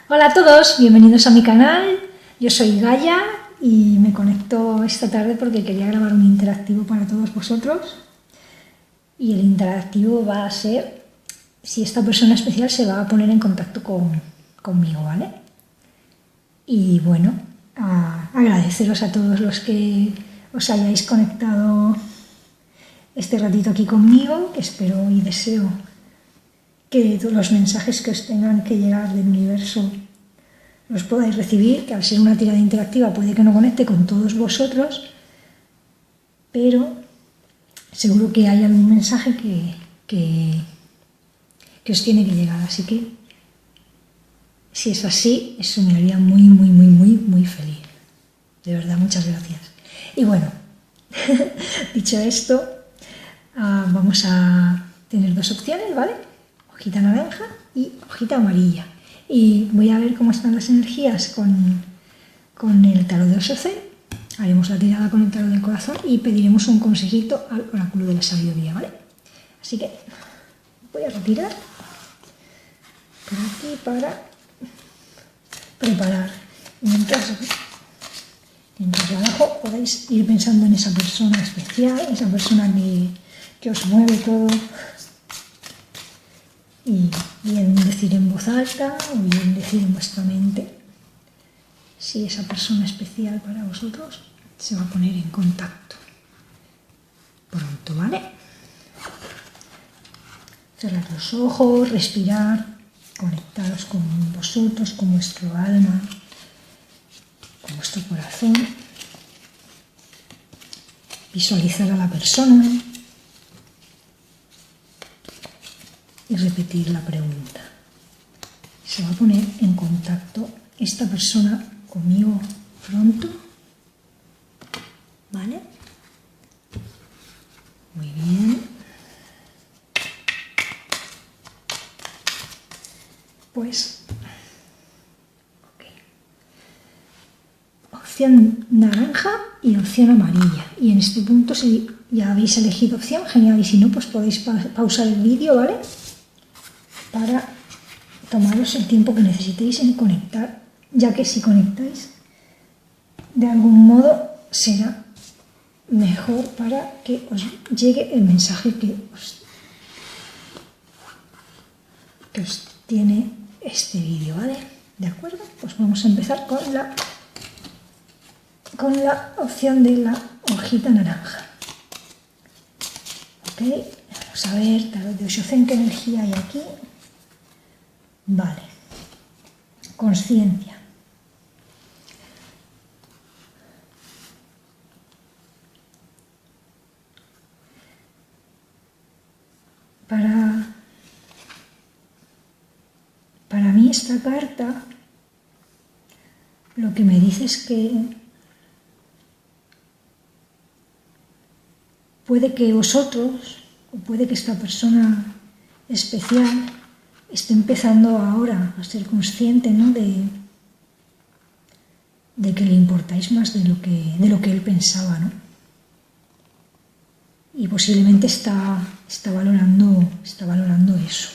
Hola a todos, bienvenidos a mi canal. Yo soy Gaia y me conecto esta tarde porque quería grabar un interactivo para todos vosotros. Y el interactivo va a ser si esta persona especial se va a poner en contacto conmigo, ¿vale? Y bueno, agradeceros a todos los que os hayáis conectado este ratito aquí conmigo, que espero y deseo que todos los mensajes que os tengan que llegar del universo los podáis recibir, que al ser una tirada interactiva puede que no conecte con todos vosotros, pero seguro que hay algún mensaje que os tiene que llegar, así que si es así, eso me haría muy feliz. De verdad, muchas gracias. Y bueno, dicho esto, vamos a tener dos opciones, ¿vale? Hojita naranja y hojita amarilla. Y voy a ver cómo están las energías con el tarot de Osho Zen. Haremos la tirada con el tarot del corazón y pediremos un consejito al oráculo de la sabiduría, ¿vale? Así que voy a retirar por aquí para preparar. Mientras la dejo, podéis ir pensando en esa persona especial, esa persona que os mueve todo. Y bien decir en voz alta o bien decir en vuestra mente si esa persona especial para vosotros se va a poner en contacto pronto, ¿vale? Cerrar los ojos, respirar, conectaros con vosotros, con vuestro alma, con vuestro corazón, visualizar a la persona y repetir la pregunta. ¿Se va a poner en contacto esta persona conmigo pronto? ¿Vale? Muy bien. Pues, ok. Opción naranja y opción amarilla. Y en este punto, si ya habéis elegido opción, genial. Y si no, pues podéis pausar el vídeo, ¿vale? Para tomaros el tiempo que necesitéis en conectar, ya que si conectáis, de algún modo será mejor para que os llegue el mensaje que os tiene este vídeo, ¿vale? ¿De acuerdo? Pues vamos a empezar con la opción de la hojita naranja. Ok, vamos a ver, tarot de Osho Zen, ¿qué energía hay aquí? Vale, consciencia. Para mí esta carta lo que me dice es que puede que vosotros, o puede que esta persona especial esté empezando ahora a ser consciente, ¿no? de que le importáis más de lo que él pensaba, ¿no? Y posiblemente está valorando eso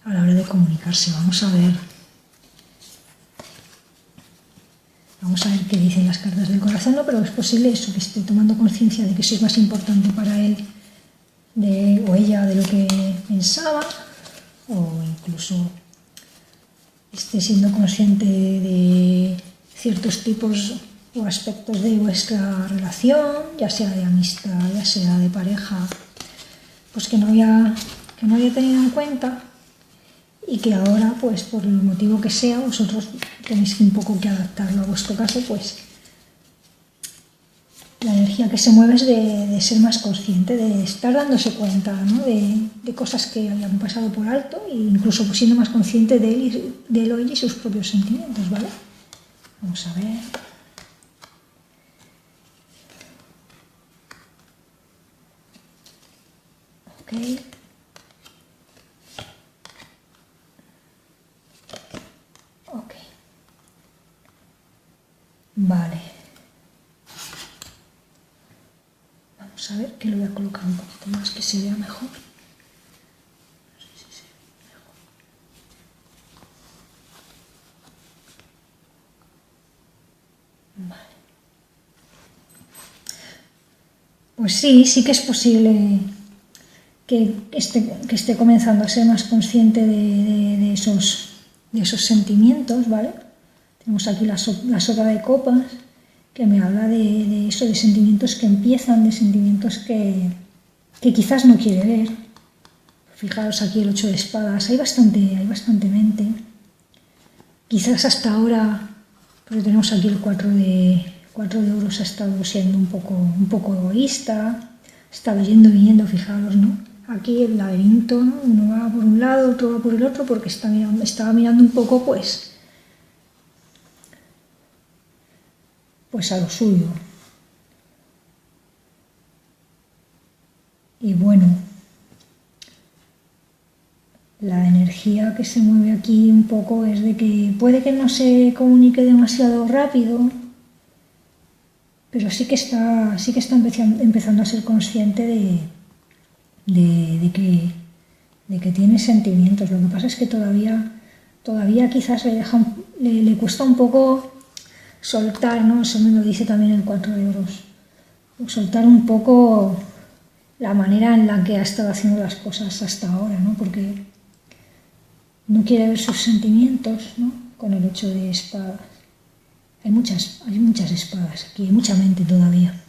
a la hora de comunicarse. Vamos a ver qué dicen las cartas del corazón, ¿no? Pero es posible eso, que esté tomando conciencia de que sois más importante para él o ella de lo que pensaba, o incluso esté siendo consciente de ciertos tipos o aspectos de vuestra relación, ya sea de amistad, ya sea de pareja, pues que no había tenido en cuenta y que ahora, pues por el motivo que sea, vosotros tenéis un poco que adaptarlo a vuestro caso, pues la energía que se mueve es de ser más consciente, de estar dándose cuenta, ¿no? de cosas que habían pasado por alto e incluso pues, siendo más consciente de él o ella y sus propios sentimientos, ¿vale? Vamos a ver. Ok. Ok. Vale. Vamos a ver que lo voy a colocar un poquito más que se vea mejor. No sé si se ve mejor. pues sí que es posible que esté comenzando a ser más consciente de esos sentimientos, ¿vale? Tenemos aquí la sota de copas, que me habla de eso, de sentimientos que empiezan, de sentimientos que quizás no quiere ver. Fijaros aquí el 8 de espadas, hay bastante mente. Quizás hasta ahora, porque tenemos aquí el 4 de oros, ha estado siendo un poco egoísta, ha estado yendo y viniendo, fijaros, ¿no? Aquí el laberinto, ¿no? Uno va por un lado, otro va por el otro, porque estaba mirando un poco, pues a lo suyo. Y bueno, la energía que se mueve aquí un poco es de que puede que no se comunique demasiado rápido, pero sí que está empezando a ser consciente de que tiene sentimientos. Lo que pasa es que todavía quizás le cuesta un poco soltar, ¿no? Eso me lo dice también el 4 de oros. Soltar un poco la manera en la que ha estado haciendo las cosas hasta ahora, ¿no? Porque no quiere ver sus sentimientos, ¿no? Con el 8 de espadas. Hay muchas espadas aquí, hay mucha mente todavía.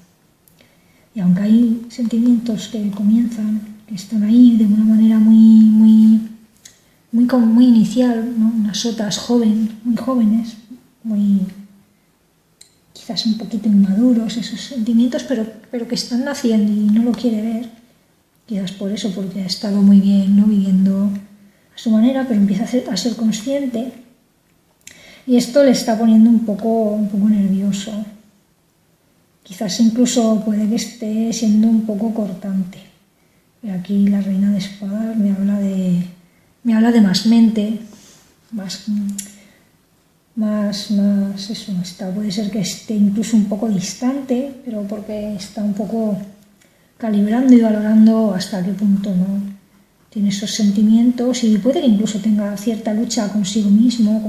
Y aunque hay sentimientos que comienzan, que están ahí de una manera muy inicial, ¿no? Unas sotas muy jóvenes, quizás un poquito inmaduros esos sentimientos, pero que están naciendo y no lo quiere ver. Quizás por eso, porque ha estado muy bien, ¿no? Viviendo a su manera, pero empieza a ser consciente. Y esto le está poniendo un poco nervioso. Quizás incluso puede que esté siendo un poco cortante. Pero aquí la reina de espadas me habla de más mente, más eso. Puede ser que esté incluso un poco distante, pero porque está un poco calibrando y valorando hasta qué punto no tiene esos sentimientos, y puede que incluso tenga cierta lucha consigo mismo o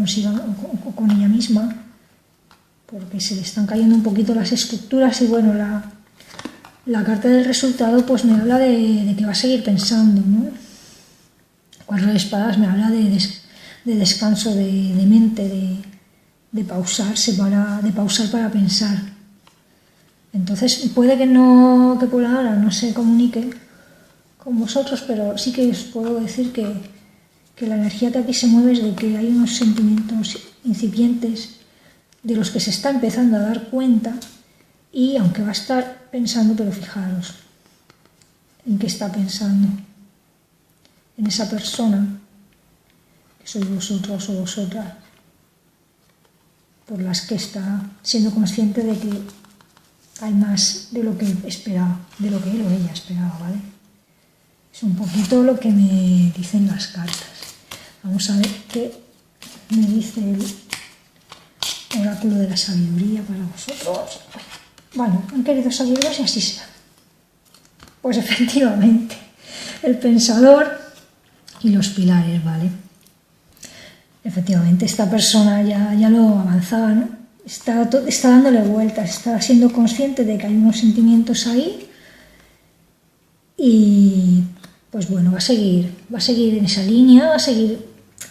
con ella misma, porque se le están cayendo un poquito las estructuras. Y bueno, la carta del resultado pues me habla de que va a seguir pensando, ¿no? 4 de espadas me habla de descanso de mente, de pausar para pensar. Entonces puede que por ahora no se comunique con vosotros, pero sí que os puedo decir que la energía que aquí se mueve es de que hay unos sentimientos incipientes de los que se está empezando a dar cuenta, y aunque va a estar pensando, pero fijaros en qué está pensando, en esa persona que sois vosotros o vosotras, por las que está siendo consciente de que hay más de lo que esperaba, de lo que él o ella esperaba, ¿vale? Es un poquito lo que me dicen las cartas. Vamos a ver qué me dice el oráculo de la sabiduría para vosotros. Bueno, han querido sabiduría y así será. Pues efectivamente, el pensador y los pilares, ¿vale? Efectivamente, esta persona ya lo avanzaba, ¿no? Está dándole vueltas, está siendo consciente de que hay unos sentimientos ahí, y pues bueno, va a seguir en esa línea,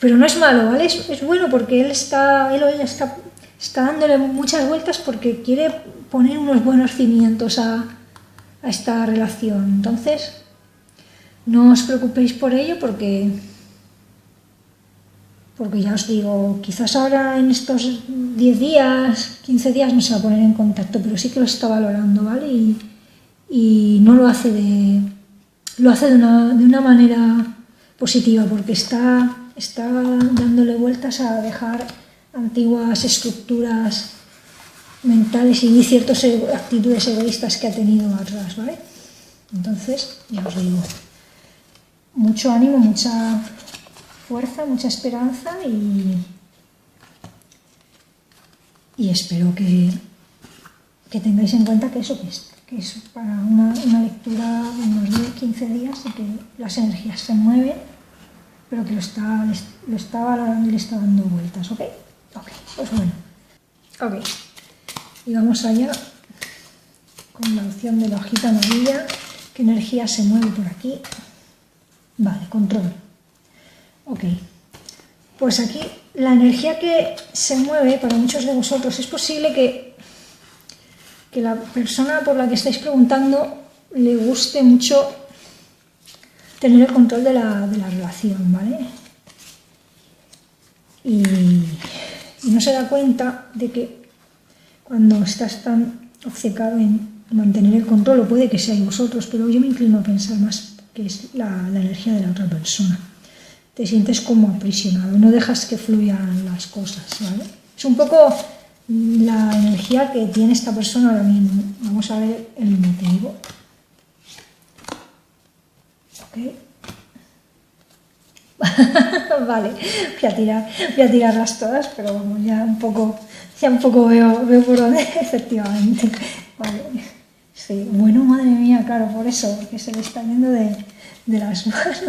pero no es malo, ¿vale? Es bueno, porque él o ella está dándole muchas vueltas porque quiere poner unos buenos cimientos a esta relación. Entonces, no os preocupéis por ello, porque ya os digo, quizás ahora en estos 10 días, 15 días no se va a poner en contacto, pero sí que lo está valorando, ¿vale? Y no lo hace de una manera positiva, porque está dándole vueltas a dejar antiguas estructuras mentales y ciertas actitudes egoístas que ha tenido atrás, ¿vale? Entonces, ya os digo, mucho ánimo, mucha fuerza, mucha esperanza, y espero que tengáis en cuenta que eso para una lectura de unos 10-15 días, y que las energías se mueven, pero que lo está valorando y le está dando vueltas, ¿ok? Ok, pues bueno. Ok, y vamos allá con la opción de la hojita amarilla. ¿Qué energía se mueve por aquí? Vale, control. Ok. Pues aquí la energía que se mueve para muchos de vosotros, es posible que la persona por la que estáis preguntando le guste mucho tener el control de la relación, ¿vale? Y no se da cuenta de que cuando estás tan obcecado en mantener el control, o puede que seáis vosotros, pero yo me inclino a pensar más que es la energía de la otra persona. Te sientes como aprisionado, no dejas que fluyan las cosas, ¿vale? Es un poco la energía que tiene esta persona ahora mismo. Vamos a ver el motivo. Ok. Vale, voy a tirarlas todas, pero vamos, ya un poco veo por dónde, efectivamente. Vale. Sí, bueno, madre mía, claro, por eso, porque se le está yendo de las manos.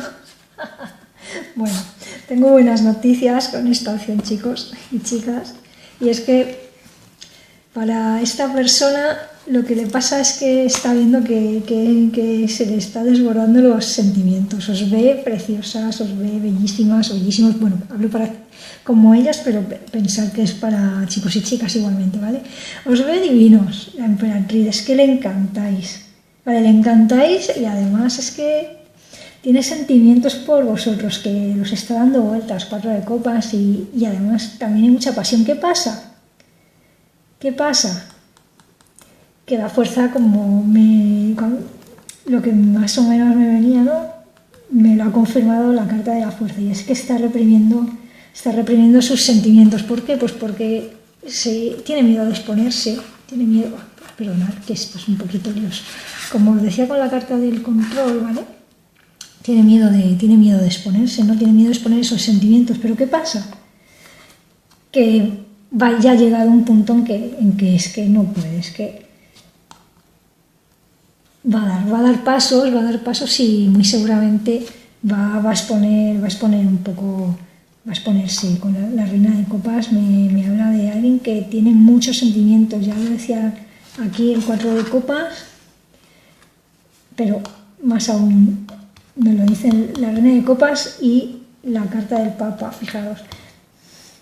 Bueno, tengo buenas noticias con esta opción, chicos y chicas, y es que para esta persona lo que le pasa es que está viendo que se le está desbordando los sentimientos. Os ve preciosas, os ve bellísimas, bellísimos. Bueno, hablo como ellas, pero pensad que es para chicos y chicas igualmente, ¿vale? Os ve divinos, la emperatriz, es que le encantáis. Vale, le encantáis y además es que tiene sentimientos por vosotros, que los está dando vueltas, 4 de copas y además también hay mucha pasión. ¿Qué pasa? ¿Qué pasa? Que la fuerza, lo que más o menos me venía, ¿no? Me lo ha confirmado la carta de la fuerza, y es que está reprimiendo sus sentimientos. ¿Por qué? Pues porque tiene miedo de exponerse, tiene miedo, perdonad que esto es un poquito lioso, como os decía con la carta del control, ¿vale? Tiene miedo de exponerse, ¿no? Tiene miedo de exponer esos sentimientos, pero ¿qué pasa? Que ya ha llegado un punto en que es que no puede, es que va a dar pasos y muy seguramente va a exponerse. Con la reina de copas me habla de alguien que tiene muchos sentimientos, ya lo decía aquí el 4 de copas, pero más aún me lo dice la reina de copas y la carta del papa, fijaros.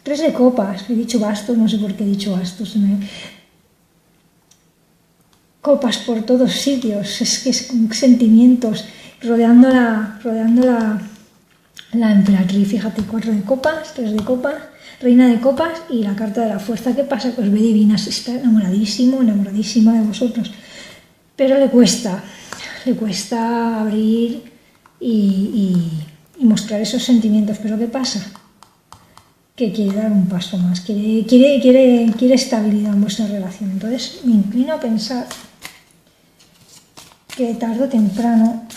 3 de copas, he dicho bastos, no sé por qué he dicho bastos. Copas por todos sitios, es que es sentimientos, rodeando la emperatriz. Fíjate, 4 de copas, 3 de copas, reina de copas y la carta de la fuerza. ¿Qué pasa? Pues ve divinas, está enamoradísima de vosotros, pero le cuesta abrir y mostrar esos sentimientos. Pero ¿qué pasa? Que quiere dar un paso más, quiere estabilidad en vuestra relación. Entonces me inclino a pensar que tarde o temprano,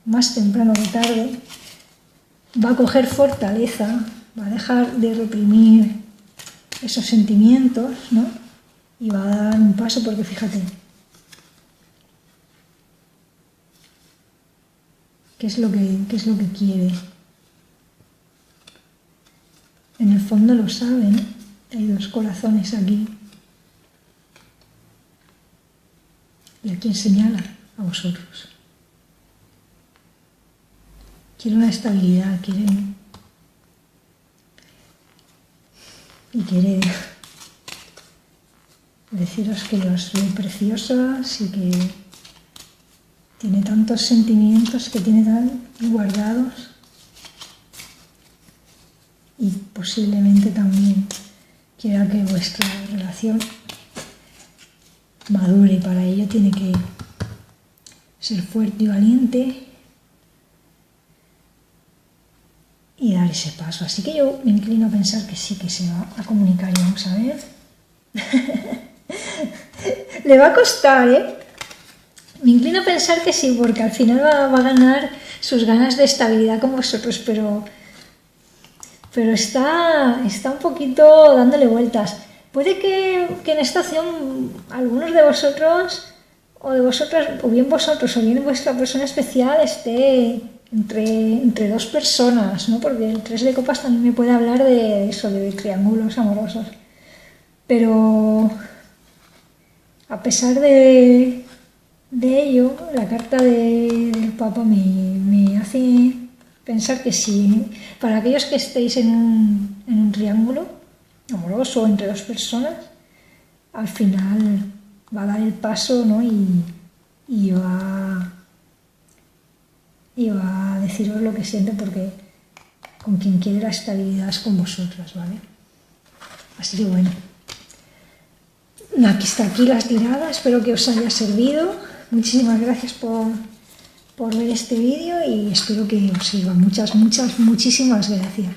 más temprano que tarde, va a coger fortaleza, va a dejar de reprimir esos sentimientos, ¿no? Y va a dar un paso, porque fíjate, ¿qué es lo que quiere? En el fondo lo sabe, ¿no? Hay 2 corazones aquí. ¿Y a quién señala? A vosotros. Quiere una estabilidad, quiere deciros que os ve preciosas y que tiene tantos sentimientos que tiene tan guardados. Y posiblemente también quiera que vuestra relación madure, y para ello tiene que ser fuerte y valiente y dar ese paso. Así que yo me inclino a pensar que sí, que se va a comunicar, y vamos a ver. Le va a costar, ¿eh? Me inclino a pensar que sí, porque al final va a ganar sus ganas de estabilidad con vosotros, pero está un poquito dándole vueltas. Puede que en esta opción algunos de vosotros, o de vosotras, o bien vosotros, o bien vuestra persona especial esté entre 2 personas, ¿no? Porque el 3 de copas también me puede hablar de eso, de triángulos amorosos. Pero a pesar de ello, la carta del Papa me hace pensar que si, para aquellos que estéis en un triángulo amoroso entre dos personas, al final va a dar el paso, ¿no? y va a deciros lo que siente, porque con quien quiere la estabilidad es con vosotras, ¿vale? Así que bueno, aquí las tiradas, espero que os haya servido. Muchísimas gracias por ver este vídeo y espero que os sirva. Muchísimas gracias.